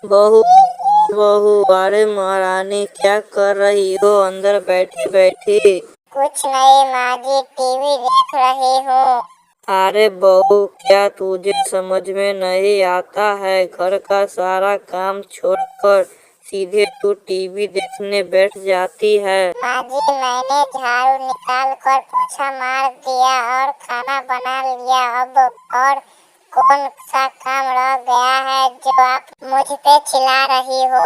बहू बहू, अरे महारानी क्या कर रही हो अंदर बैठी बैठी? कुछ नहीं माँ जी, टीवी देख रही हूँ। अरे बहू, क्या तुझे समझ में नहीं आता है? घर का सारा काम छोड़कर सीधे तू टीवी देखने बैठ जाती है। माँ जी, मैंने झाड़ू निकाल कर पोछा मार दिया और खाना बना लिया। अब और कौन सा काम रह गया है जो आप मुझ पे चिल्ला रही हो?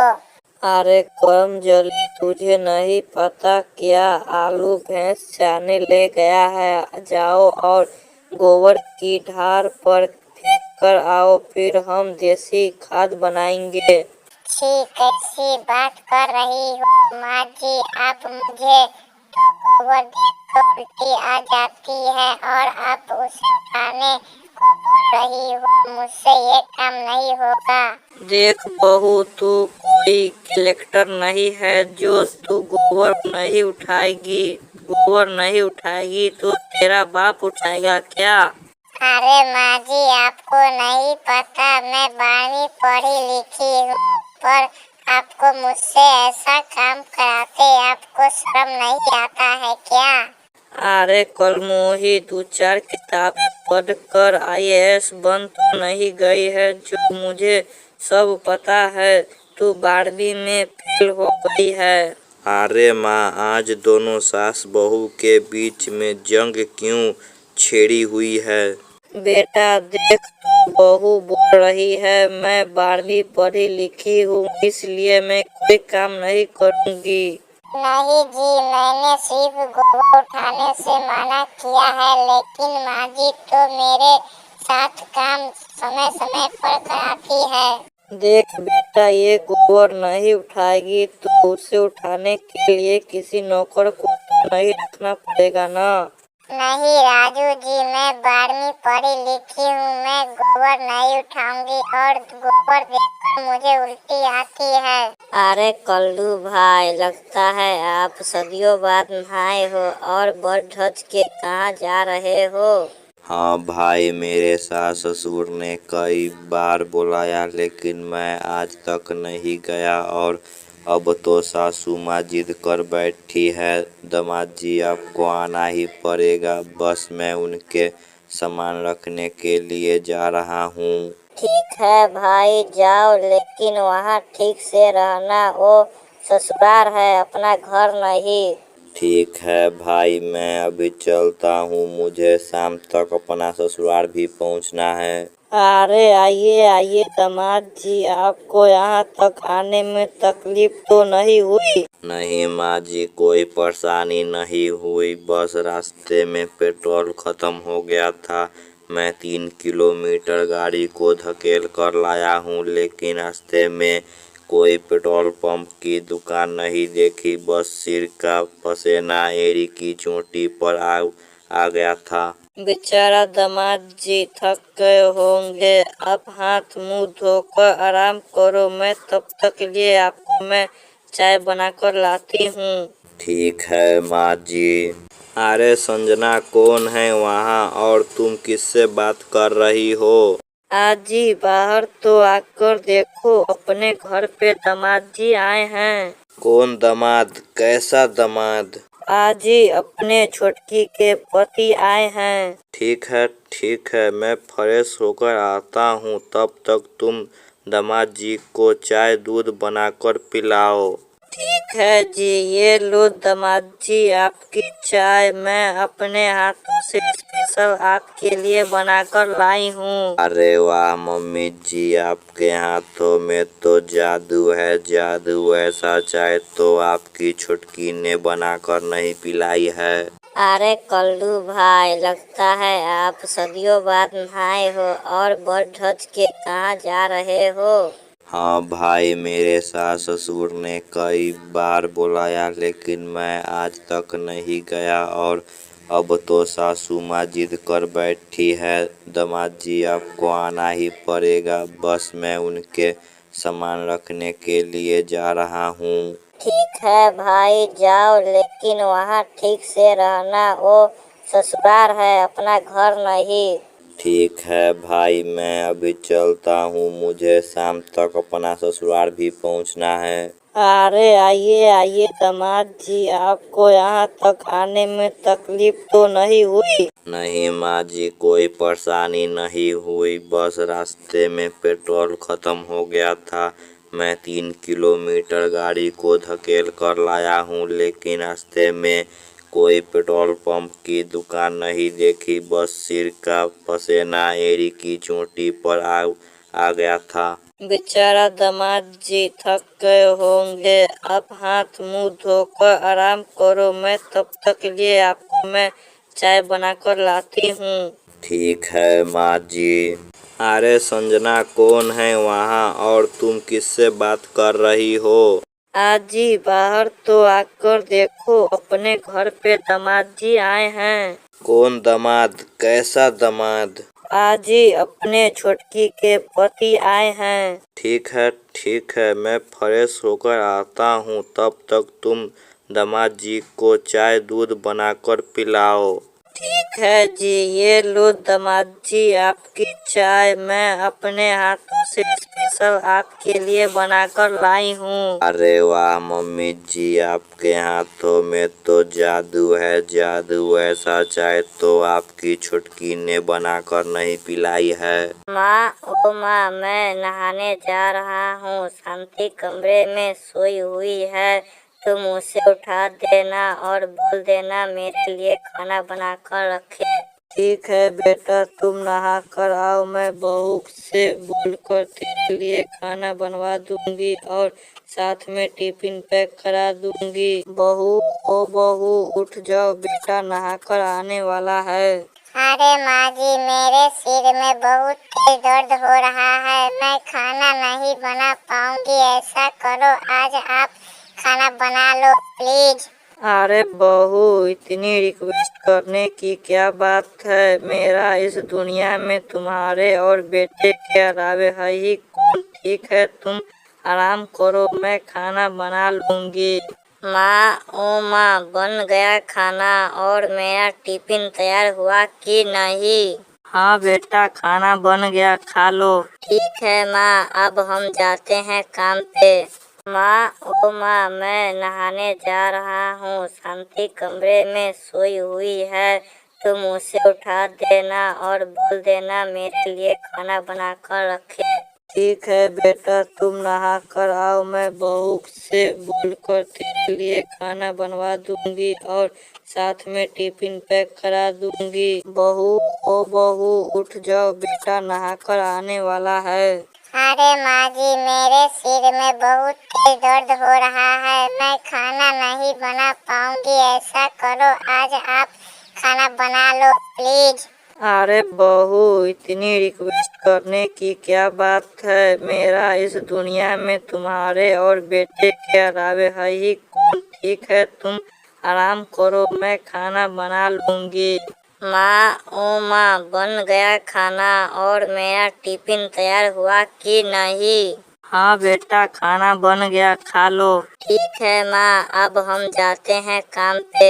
अरे कम जल्दी, तुझे नहीं पता क्या? आलू भैंस चाने ले गया है। जाओ और गोबर की ढार पर फेंक कर आओ, फिर हम देसी खाद बनाएंगे। छी, कैसी बात कर रही हो माँ जी आप? मुझे तो गोबर देख कर उल्टी आ जाती है और आप उसे उठाने को बोल रही हो। मुझसे ये काम नहीं होगा। देख बहू, तू कोई कलेक्टर नहीं है जो तू गोबर नहीं उठाएगी। गोबर नहीं उठाएगी तो तेरा बाप उठाएगा क्या? अरे माँ जी, आपको नहीं पता, मैं 12वीं पढ़ी लिखी हूँ, पर आपको मुझसे ऐसा काम कराते आपको शर्म नहीं आता है क्या? अरे कलमोही, दो चार किताबें पढ़ कर आईएएस बन तो नहीं गई है जो मुझे सब पता है। तू 12वीं में फेल हो गई है। अरे माँ, आज दोनों सास बहू के बीच में जंग क्यों छिड़ी हुई है? बेटा देख, तू बहू बोल रही है मैं 12वीं पढ़ी लिखी हूँ, इसलिए मैं कोई काम नहीं करूँगी। नहीं जी, मैंने सिर्फ गोबर उठाने से मना किया है, लेकिन माँ जी तो मेरे साथ काम समय समय पर कराती है। देख बेटा, ये गोबर नहीं उठाएगी तो उसे उठाने के लिए किसी नौकर को तो नहीं रखना पड़ेगा ना। नहीं राजू जी, मैं 12वीं पढ़ी लिखी हूँ, मैं गोबर नहीं उठाऊंगी और गोबर देखकर मुझे उल्टी आती है। अरे कल्लू भाई, लगता है आप सदियों बाद नहाए हो और बड़ ढच के कहाँ जा रहे हो? हाँ भाई, मेरे सास ससुर ने कई बार बुलाया लेकिन मैं आज तक नहीं गया और अब तो सासू माँ जिद कर बैठी है। दामाद जी, आपको आना ही पड़ेगा। बस मैं उनके सामान रखने के लिए जा रहा हूँ। ठीक है भाई, जाओ, लेकिन वहाँ ठीक से रहना, वो ससुराल है, अपना घर नहीं। ठीक है भाई, मैं अभी चलता हूँ। मुझे शाम तक अपना ससुराल भी पहुँचना है। अरे आइए आइए दामाद जी, आपको यहाँ तक आने में तकलीफ तो नहीं हुई? नहीं माँ जी, कोई परेशानी नहीं हुई, बस रास्ते में पेट्रोल खत्म हो गया था। मैं 3 किलोमीटर गाड़ी को धकेल कर लाया हूँ, लेकिन रास्ते में कोई पेट्रोल पंप की दुकान नहीं देखी। बस सिर का पसीना एड़ी की चोटी पर आ गया था। बेचारा दामाद जी थक गए होंगे। अब हाथ मुंह धोकर आराम करो, मैं तब तक लिए आपको मैं चाय बनाकर लाती हूँ। ठीक है माँ जी। अरे संजना, कौन है वहाँ और तुम किससे बात कर रही हो? आजी, बाहर तो आकर देखो, अपने घर पे दामाद जी आए हैं। कौन दामाद? कैसा दामाद? आजी, अपने छोटकी के पति आए हैं। ठीक है, मैं फ्रेश होकर आता हूँ। तब तक तुम दामाद जी को चाय दूध बनाकर पिलाओ। ठीक है जी, ये लो दामाद जी आपकी चाय, मैं अपने हाथों से स्पेशल आपके लिए बनाकर लाई हूँ। अरे वाह मम्मी जी, आपके हाथों में तो जादू है, जादू। ऐसा चाय तो आपकी छुटकी ने बनाकर नहीं पिलाई है। अरे कल्लू भाई, लगता है आप सदियों बाद नहाए हो और बड़ ढच के कहाँ जा रहे हो? हाँ भाई, मेरे सास ससुर ने कई बार बुलाया लेकिन मैं आज तक नहीं गया और अब तो सासू माँ जिद कर बैठी है। दामाद जी, आपको आना ही पड़ेगा। बस मैं उनके सामान रखने के लिए जा रहा हूँ। ठीक है भाई, जाओ, लेकिन वहाँ ठीक से रहना, वो ससुराल है, अपना घर नहीं। ठीक है भाई, मैं अभी चलता हूँ, मुझे शाम तक अपना ससुराल भी पहुँचना है। अरे आइए आइए दामाद जी, आपको यहाँ तक आने में तकलीफ तो नहीं हुई? नहीं माँ जी, कोई परेशानी नहीं हुई, बस रास्ते में पेट्रोल खत्म हो गया था। मैं 3 किलोमीटर गाड़ी को धकेल कर लाया हूँ, लेकिन रास्ते में कोई पेट्रोल पंप की दुकान नहीं देखी। बस सिर का पसीना एड़ी की चोटी पर आ गया था। बेचारा दामाद जी थक गए होंगे, आप हाथ मुंह धोकर आराम करो, मैं तब तक लिए आपको मैं चाय बनाकर लाती हूँ। ठीक है माँ जी। अरे संजना, कौन है वहाँ और तुम किससे बात कर रही हो? आजी बाहर तो आकर देखो, अपने घर पे दामाद जी आए हैं। कौन दामाद? कैसा दामाद? आजी अपने छोटकी के पति आए हैं। ठीक है, मैं फ्रेश होकर आता हूँ, तब तक तुम दामाद जी को चाय दूध बनाकर पिलाओ। ठीक है जी, ये लो दामाद जी आपकी चाय, मैं अपने हाथों से स्पेशल आपके लिए बनाकर लाई हूँ। अरे वाह मम्मी जी, आपके हाथों में तो जादू है, जादू। ऐसा चाय तो आपकी छुटकी ने बनाकर नहीं पिलाई है। माँ, ओ माँ, मैं नहाने जा रहा हूँ, शांति कमरे में सोई हुई है, तुम उसे उठा देना और बोल देना मेरे लिए खाना बनाकर रखे। ठीक है बेटा, तुम नहा कर आओ, मैं बहू से बोलकर तेरे लिए खाना बनवा दूंगी और साथ में टिफिन पैक करा दूंगी। बहू, ओ बहू, उठ जाओ, बेटा नहा कर आने वाला है। अरे माँ जी, मेरे सिर में बहुत तेज दर्द हो रहा है, मैं खाना नहीं बना पाऊंगी। ऐसा करो, आज आप खाना बना लो प्लीज। अरे बहू, इतनी रिक्वेस्ट करने की क्या बात है? मेरा इस दुनिया में तुम्हारे और बेटे के अलावे है ही कौन? ठीक है, तुम आराम करो, मैं खाना बना लूंगी। माँ, ओ माँ, बन गया खाना और मेरा टिफिन तैयार हुआ कि नहीं? हाँ बेटा, खाना बन गया, खा लो। ठीक है माँ, अब हम जाते हैं काम पे। माँ, ओ माँ, मैं नहाने जा रहा हूँ, शांति कमरे में सोई हुई है, तुम उसे उठा देना और बोल देना मेरे लिए खाना बनाकर रखे। ठीक है बेटा, तुम नहा कर आओ, मैं बहू से बोलकर तेरे लिए खाना बनवा दूंगी और साथ में टिफिन पैक करा दूंगी। बहू, ओ बहू, उठ जाओ, बेटा नहा कर आने वाला है। अरे माँ जी, मेरे सिर में बहुत तेज दर्द हो रहा है, मैं खाना नहीं बना पाऊंगी। ऐसा करो, आज आप खाना बना लो प्लीज। अरे बहू, इतनी रिक्वेस्ट करने की क्या बात है? मेरा इस दुनिया में तुम्हारे और बेटे के अलावे है ही कौन? ठीक है, तुम आराम करो, मैं खाना बना लूंगी। माँ, ओ माँ, बन गया खाना और मेरा टिफिन तैयार हुआ कि नहीं? हाँ बेटा, खाना बन गया, खा लो। ठीक है माँ, अब हम जाते हैं काम पे।